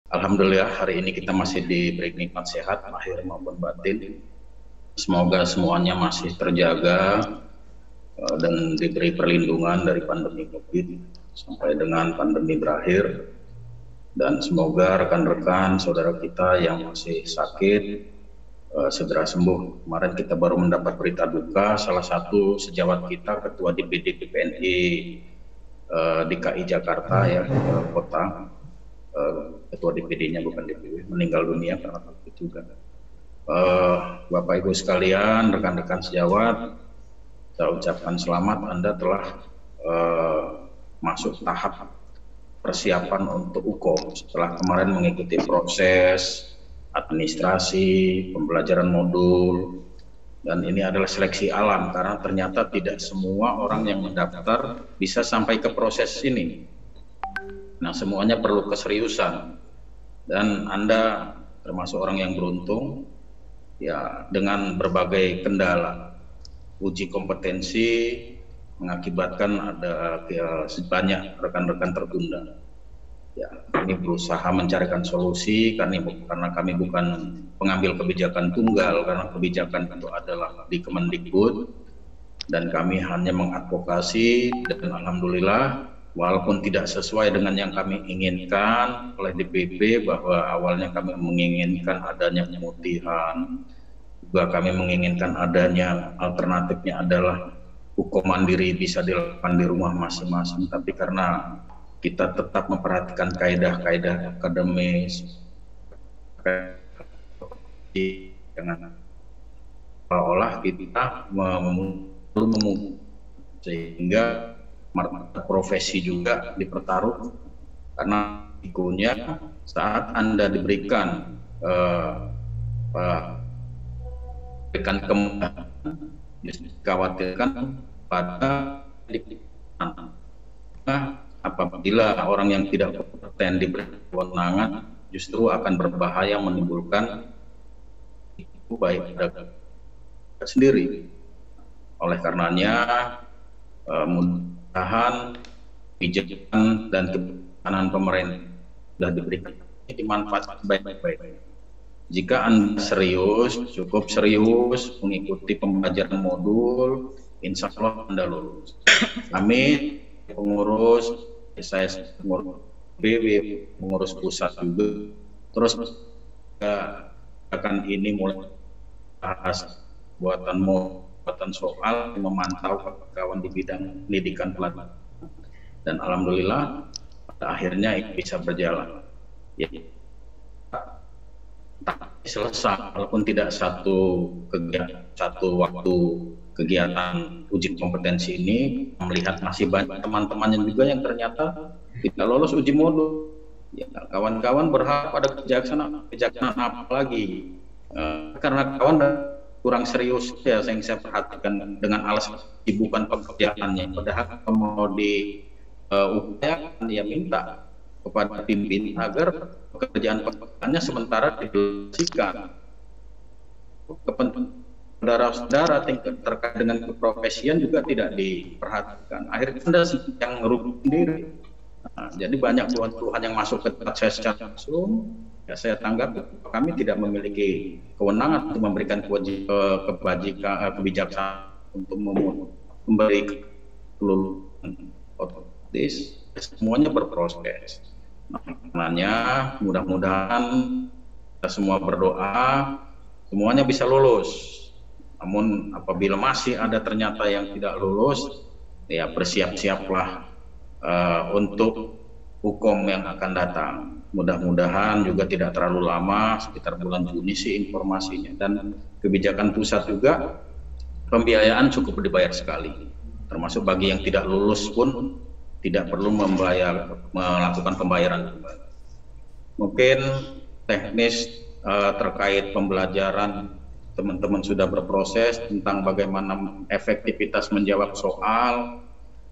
Alhamdulillah hari ini kita masih diberi nikmat sehat lahir maupun batin. Semoga semuanya masih terjaga dan diberi perlindungan dari pandemi COVID sampai dengan pandemi berakhir. Dan semoga rekan-rekan saudara kita yang masih sakit segera sembuh. Kemarin kita baru mendapat berita duka, salah satu sejawat kita, Ketua DPD PPNI DKI Jakarta ya, kota, Ketua DPD-nya bukan DPW, meninggal dunia karena COVID juga. Bapak Ibu sekalian, rekan-rekan sejawat, saya ucapkan selamat, Anda telah masuk tahap persiapan untuk UKOM setelah kemarin mengikuti proses administrasi, pembelajaran modul, dan ini adalah seleksi alam karena ternyata tidak semua orang yang mendaftar bisa sampai ke proses ini. Nah, semuanya perlu keseriusan dan Anda termasuk orang yang beruntung ya, dengan berbagai kendala. Uji kompetensi mengakibatkan ada sebanyak rekan-rekan tertunda. Ya, kami berusaha mencarikan solusi karena kami bukan pengambil kebijakan tunggal, karena kebijakan itu adalah di Kemendikbud dan kami hanya mengadvokasi, dan alhamdulillah walaupun tidak sesuai dengan yang kami inginkan oleh DPP, bahwa awalnya kami menginginkan adanya pemutihan, juga kami menginginkan adanya alternatifnya adalah hukum mandiri bisa dilakukan di rumah masing-masing, tapi karena kita tetap memperhatikan kaidah-kaidah akademis dengan seolah kita sehingga martabat profesi juga dipertaruhkan, karena ikunya saat Anda diberikan kemudahan dikhawatirkan pada apabila orang yang tidak kompeten diberi kewenangan justru akan berbahaya, menimbulkan itu baik pada sendiri. Oleh karenanya mudah-mudahan kebijakan dan kebijakan pemerintah sudah diberikan dimanfaatkan baik-baik. Jika Anda serius, cukup serius mengikuti pembelajaran modul, insya Allah Anda lulus. Kami pengurus, saya pengurus BW, pengurus pusat juga, terus akan ini mulai bahas buatan soal, memantau kawan di bidang pendidikan pelatihan, dan alhamdulillah pada akhirnya ini bisa berjalan. Ya, selesai walaupun tidak satu waktu kegiatan uji kompetensi ini, melihat masih banyak teman-teman juga yang ternyata tidak lolos uji modul. Ya, kawan-kawan berharap ada kejaksanaan apa lagi? Karena kawan kurang serius ya, yang saya perhatikan dengan alasan sibukan pekerjaannya, padahal mau diupayakan ya minta kepada pimpin agar pekerjaannya sementara didelegasikan. Kepentingan saudara-saudara terkait dengan keprofesian juga tidak diperhatikan. Akhirnya Anda yang merugi sendiri. Nah, jadi banyak keluhan yang masuk ke saya secara langsung. Ya, saya tanggap kami tidak memiliki kewenangan untuk memberikan kebijaksanaan untuk memberi kelulusan otomatis. Semuanya berproses. Nah, mudah-mudahan kita semua berdoa semuanya bisa lulus. Namun apabila masih ada ternyata yang tidak lulus, ya bersiap-siaplah untuk hukum yang akan datang. Mudah-mudahan juga tidak terlalu lama, sekitar bulan Juni sih informasinya. Dan kebijakan pusat juga pembiayaan cukup dibayar sekali, termasuk bagi yang tidak lulus pun tidak perlu melakukan pembayaran kembali. Mungkin teknis terkait pembelajaran teman-teman sudah berproses tentang bagaimana efektivitas menjawab soal.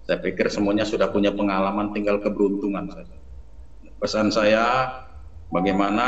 Saya pikir semuanya sudah punya pengalaman, tinggal keberuntungan saja. Pesan saya, bagaimana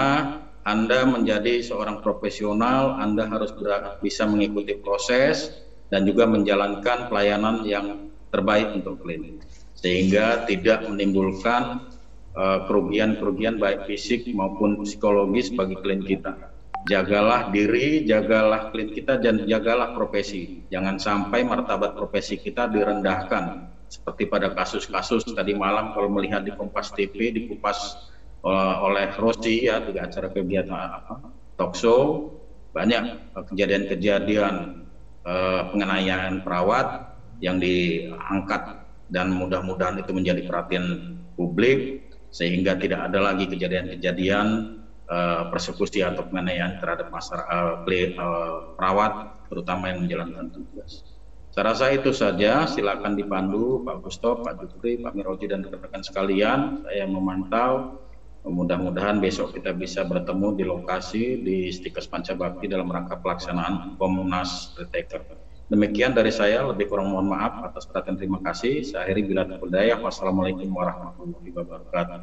Anda menjadi seorang profesional, Anda harus bisa mengikuti proses dan juga menjalankan pelayanan yang terbaik untuk klien, sehingga tidak menimbulkan kerugian-kerugian baik fisik maupun psikologis bagi klien kita. Jagalah diri, jagalah klien kita, dan jagalah profesi. Jangan sampai martabat profesi kita direndahkan. Seperti pada kasus-kasus tadi malam kalau melihat di Kompas TV, dikupas oleh Rosi ya, di acara kegiatan talk show, banyak kejadian-kejadian penganiayaan perawat yang diangkat, dan mudah-mudahan itu menjadi perhatian publik sehingga tidak ada lagi kejadian-kejadian persekusi atau penganiayaan terhadap perawat, terutama yang menjalankan tugas. Saya rasa itu saja. Silakan dipandu Pak Gusto, Pak Jupri, Pak Miroji, dan rekan-rekan sekalian. Saya memantau. Mudah-mudahan besok kita bisa bertemu di lokasi di Stikes Pancabakti dalam rangka pelaksanaan Komnas Retaker. Demikian dari saya, lebih kurang mohon maaf atas perhatian. Terima kasih. Saya akhiri bila taufiq hidayah. Wassalamualaikum warahmatullahi wabarakatuh.